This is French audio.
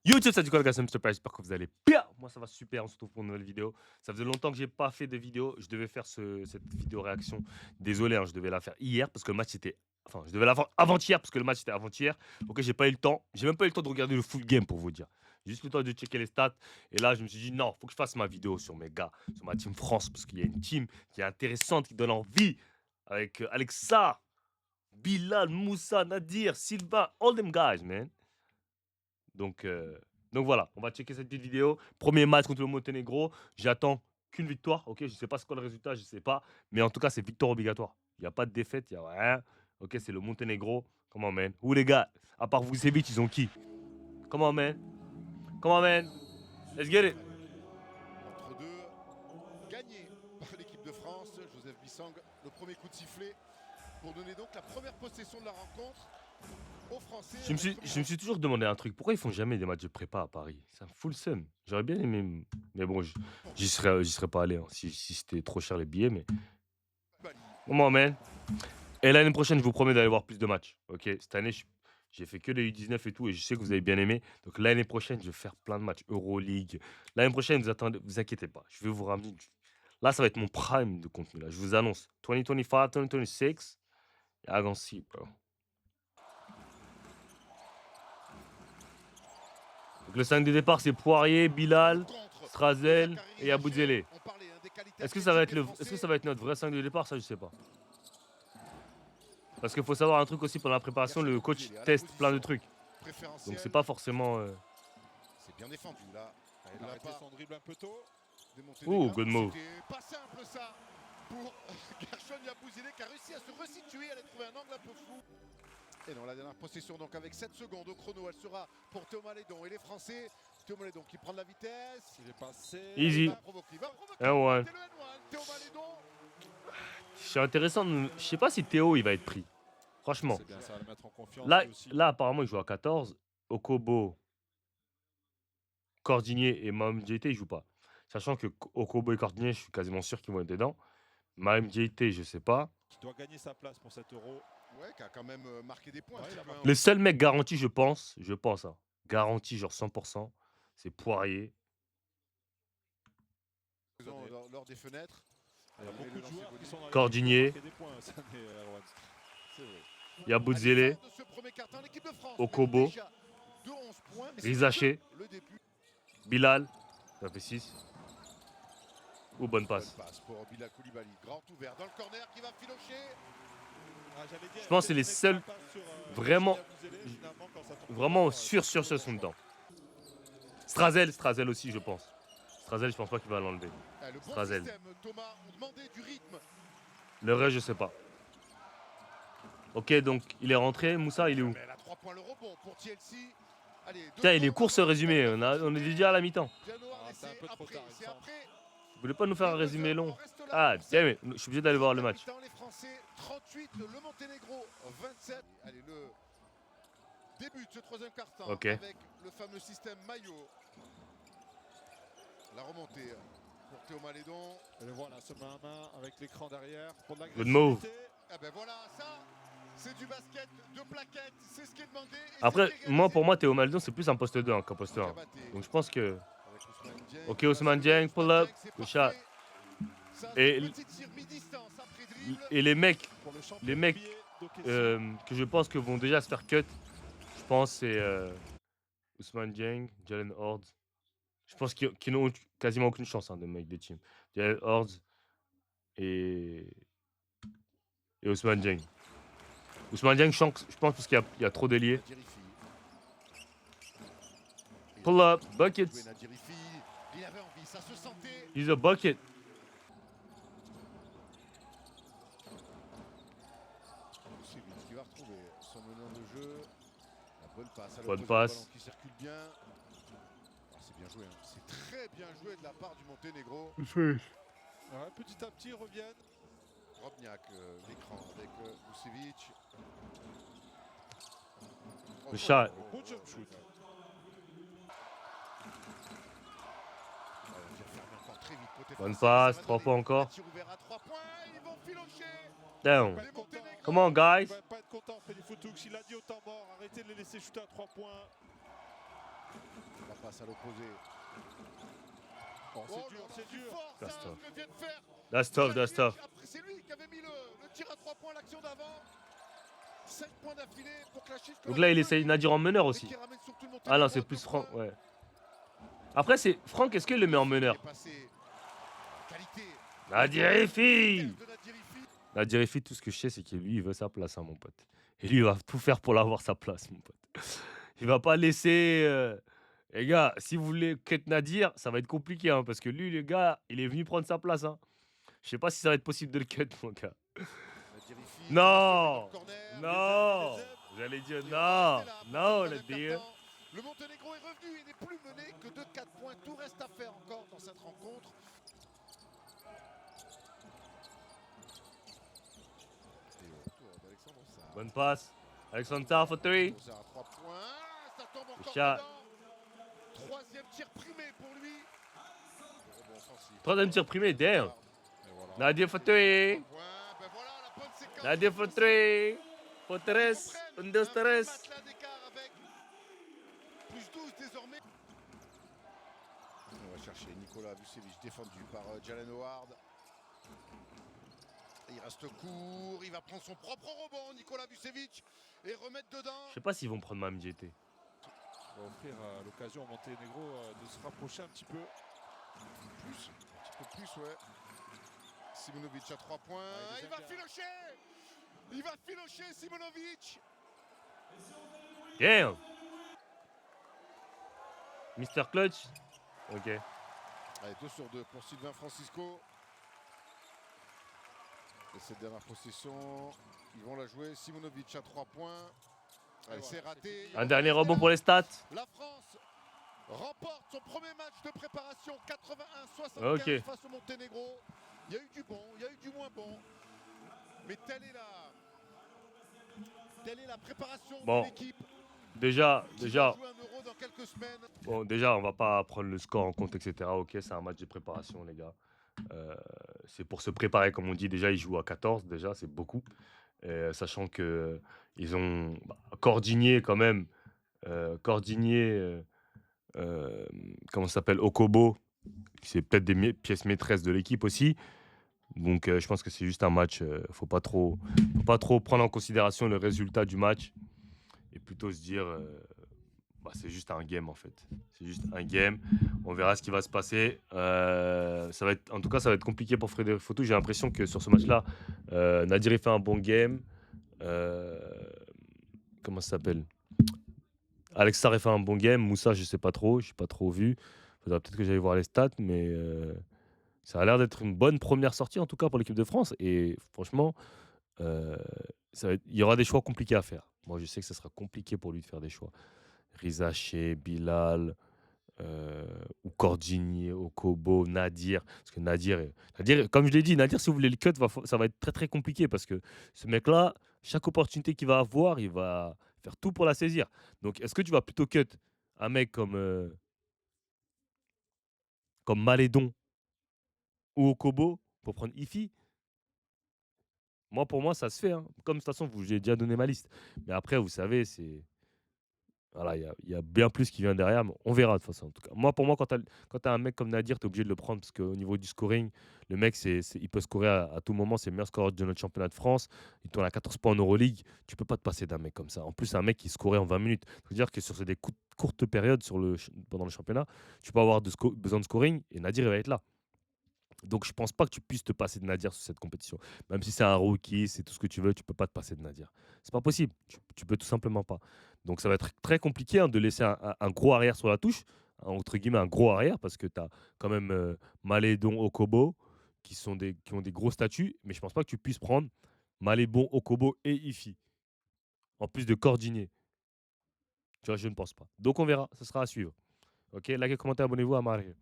YouTube, ça dit quoi, les gars? C'est Mr. Price, j'espère que vous allez bien. Moi, ça va super. On se retrouve pour une nouvelle vidéo. Ça faisait longtemps que j'ai pas fait de vidéo. Je devais faire cette vidéo réaction. Désolé, hein, je devais la faire hier parce que le match était. Enfin, je devais la faire avant-hier parce que le match était avant-hier. Ok, j'ai pas eu le temps. J'ai même pas eu le temps de regarder le full game pour vous dire. J'ai juste eu le temps de checker les stats. Et là, je me suis dit, non, faut que je fasse ma vidéo sur mes gars, sur ma team France parce qu'il y a une team qui est intéressante, qui donne envie. Avec Alexa, Bilal, Moussa, Nadir, Silva, all them guys, man. Donc, euh, donc voilà, on va checker cette petite vidéo. Premier match contre le Monténégro. J'attends qu'une victoire. Ok, je ne sais pas ce qu'est le résultat, je ne sais pas. Mais en tout cas, c'est victoire obligatoire. Il n'y a pas de défaite, il n'y a rien. Ok, c'est le Monténégro. Comment, man? Où les gars? À part Vucevic, ils ont qui? Comment, man? Comment, man? Let's get it. Entre deux, gagné par l'équipe de France. Joseph Bissang, le premier coup de sifflet pour donner donc la première possession de la rencontre aux Français. Je me suis toujours demandé un truc. Pourquoi ils font jamais des matchs de prépa à Paris? C'est un full seum. J'aurais bien aimé. Mais bon, j'y serais pas allé hein, si c'était trop cher les billets. Mais comment, man? Et l'année prochaine, je vous promets d'aller voir plus de matchs. Ok, cette année, j'ai fait que les U19 et tout, et je sais que vous avez bien aimé. Donc l'année prochaine, je vais faire plein de matchs Euroleague. L'année prochaine, vous inquiétez pas, je vais vous ramener. Là, ça va être mon prime de contenu. Là, je vous annonce 2025, 2026. I gonna see, bro. Donc le 5 de départ, c'est Poirier, Bilal, Strazel et Abouzele. Est-ce que ça va être notre vrai 5 de départ? Ça, je sais pas. Parce qu'il faut savoir un truc aussi pendant la préparation, le coach teste plein de trucs. Donc c'est pas forcément. C'est bien défendu là. Il a arrêté son dribble un peu tôt. Ouh, good move. C'était pas simple ça pour Gershon Yabusele qui a réussi à se resituer, elle a trouvé un angle un peu flou. Et dans la dernière possession, donc avec 7 secondes au chrono, elle sera pour Théo Malédon et les Français. Théo Malédon qui prend de la vitesse. Il est passé. Easy. Il va provoquer. Un one. Théo Malédon. C'est intéressant. Je sais pas si Théo il va être pris. Franchement. Bien, ça va le mettre en confiance, là, apparemment, il joue à 14. Okobo, Cordinier et Maham JT, ils jouent pas. Sachant que Okobo et Cordinier, je suis quasiment sûr qu'ils vont être dedans. Maham JT, je sais pas. Qui doit gagner sa place pour cet euro. Ouais, qui a quand même marqué des points. Le seul mec garanti, je pense, hein, garanti genre 100%, c'est Poirier. Lors des fenêtres. Il y a beaucoup de joueurs qui sont dans Cordinier. Yabusele, Okobo, Rizaché, Bilal, ça fait 6. Ou bonne passe. Pour Bilal Koulibaly, grand ouvert dans le corner qui va filocher. Je pense que c'est les seuls vraiment sûrs sont dedans. Strazel aussi, je pense. Strazel, je pense pas qu'il va l'enlever. Strazel. Le reste, je sais pas. Ok, donc il est rentré. Moussa, il est où? Tiens, il est course résumé. On est déjà à la mi-temps. C'est un peu trop tard. Vous voulez pas nous faire un résumé long? Ah, tiens, mais je suis obligé d'aller voir le match. Les Français 38, le Monténégro 27. Allez, le début de ce troisième quart-temps avec le fameux système maillot. La remontée pour Théo Malédon. Et le voilà, ce main à main avec l'écran derrière pour de Good move. Ah ben voilà, ça, c'est du basket de plaquettes, c'est ce qui est demandé. Après, pour moi, Théo Malédon, c'est plus un poste 2 qu'un poste 1. Donc je pense que... Ok, Ousmane Dieng, pull up, good shot. Et les mecs que je pense que vont déjà se faire cut, je pense c'est Ousmane Dieng, Jalen Horde. Je pense qu'ils n'ont quasiment aucune chance de make des teams. Jalen Horde et Ousmane Dieng. Ousmane Dieng, je pense parce qu'il y a trop d'ailiers. Pull up, bucket. He's a bucket. Qui va retrouver son meneur de jeu. La bonne passe. Bonne passe. Qui circule bien. C'est bien joué. Hein. C'est très bien joué de la part du Monténégro. Ouais, petit à petit, ils reviennent. Robniak, l'écran avec Vucevic. Le shot. Beau jump shoot. Bonne passe, 3 points encore. Down. Come on, guys. Il va pas être content, Freddy Foutoux. Il a dit au temps mort, arrêtez de les laisser shooter à 3 points. passe à l'opposé. Oh, Oh, c'est dur, le c'est plus dur. fort, That's ça, tough. que vient de faire That's tough, that's Zalgiris. tough. Après, c'est lui qui avait mis le tir à 3 points à l'action d'avant. 5 points d'affilée pour clasher. Donc là, il essaye Nadir en meneur aussi. Ah non, c'est plus Franck, ouais. Après, c'est Franck, est-ce qu'il le met en meneur? Nadir Ifi! Nadir Ifi, tout ce que je sais, c'est que lui, il veut sa place, hein, mon pote. Et lui, il va tout faire pour avoir sa place, mon pote. Il va pas laisser. Les gars, si vous voulez cut Nadir, ça va être compliqué, hein, parce que lui, le gars, il est venu prendre sa place. Hein. Je sais pas si ça va être possible de le cut, mon gars. Non! Non! J'allais dire non! Non, Nadir! Le Monténégro est revenu, il n'est plus mené que de 4 points. Tout reste à faire encore dans cette rencontre. Et au retour d'Alexandre Sarr. Bonne passe. Alexandre Sarr for 3. Sarr à 3 points. Ça tombe encore Shot. dedans. Troisième tir primé pour lui. Rebond offensif. Troisième tir primé, damn. Et voilà. Nadir for 3. Ben voilà la bonne séquence. Nadir for 3. For 3. Un, deux, tres. Matelas d'écart avec plus 12 désormais. On va chercher Nikola Vucevic défendu par Jalen Howard. Il reste court, il va prendre son propre rebond, Nikola Vucevic, et remettre dedans. Je sais pas s'ils vont prendre Mam JT. On va offrir l'occasion au Monténégro de se rapprocher un petit peu. Plus, un petit peu plus, ouais. Simonovic à 3 points. Ouais, Il va filocher. Il va filocher, Simonovic. Damn. Mr. Clutch. Ok. Allez, 2 sur 2 pour Sylvain Francisco. Et cette dernière possession, ils vont la jouer. Simonovic à 3 points. Allez, c'est raté. Un dernier rebond pour les stats. La France remporte son premier match de préparation 81-75 Ok. face au Monténégro. Il y a eu du bon, il y a eu du moins bon. Mais telle est la préparation Bon. de l'équipe. Déjà, Qui va jouer un Euro dans quelques semaines. bon, déjà, on va pas prendre le score en compte, etc. Ok, c'est un match de préparation, les gars. C'est pour se préparer, comme on dit. Déjà, ils jouent à 14, déjà, c'est beaucoup. Sachant que ils ont Cordigné quand même. Cordigné, comment ça s'appelle? Okobo. C'est peut-être des pièces maîtresses de l'équipe aussi. Donc, je pense que c'est juste un match. Faut pas trop prendre en considération le résultat du match. Et plutôt se dire, c'est juste un game en fait. C'est juste un game. On verra ce qui va se passer. En tout cas, ça va être compliqué pour Frédéric Fautou. J'ai l'impression que sur ce match-là, Nadir il fait un bon game. Comment ça s'appelle? Alex Sarr a fait un bon game. Moussa, je sais pas trop. Je n'ai pas trop vu. Faudra peut-être que j'aille voir les stats, mais ça a l'air d'être une bonne première sortie en tout cas pour l'équipe de France. Et franchement, il y aura des choix compliqués à faire. Moi, je sais que ça sera compliqué pour lui de faire des choix. Rizaché, Bilal, ou Cordigné, Okobo, Nadir. Parce que Nadir, comme je l'ai dit, Nadir, si vous voulez le cut, ça va être très très compliqué parce que ce mec-là, chaque opportunité qu'il va avoir, il va faire tout pour la saisir. Donc, est-ce que tu vas plutôt cut un mec comme Malédon ou Okobo pour prendre Ifi? Moi, pour moi, ça se fait. Hein. Comme de toute façon, j'ai déjà donné ma liste. Mais après, vous savez, c'est. Voilà, il y a bien plus qui vient derrière, mais on verra de toute façon. En tout cas. Moi, pour moi, quand tu as un mec comme Nadir, tu es obligé de le prendre parce qu'au niveau du scoring, le mec, il peut scorer à tout moment. C'est le meilleur scoreur de notre championnat de France. Il tourne à 14 points en Euroleague. Tu peux pas te passer d'un mec comme ça. En plus, c'est un mec qui scorait en 20 minutes. C'est-à-dire que sur des courtes périodes pendant le championnat, tu peux avoir besoin de scoring et Nadir, il va être là. Donc, je pense pas que tu puisses te passer de Nadir sur cette compétition. Même si c'est un rookie, c'est tout ce que tu veux, tu peux pas te passer de Nadir. C'est pas possible. Tu peux tout simplement pas. Donc, ça va être très compliqué de laisser un gros arrière sur la touche, entre guillemets un gros arrière, parce que tu as quand même Malédon, Okobo, qui ont des gros statuts, mais je pense pas que tu puisses prendre Malédon, Okobo et Ifi, en plus de Cordigné. Tu vois, je ne pense pas. Donc, on verra. Ce sera à suivre. Ok, likez, commentez, abonnez-vous à Marie.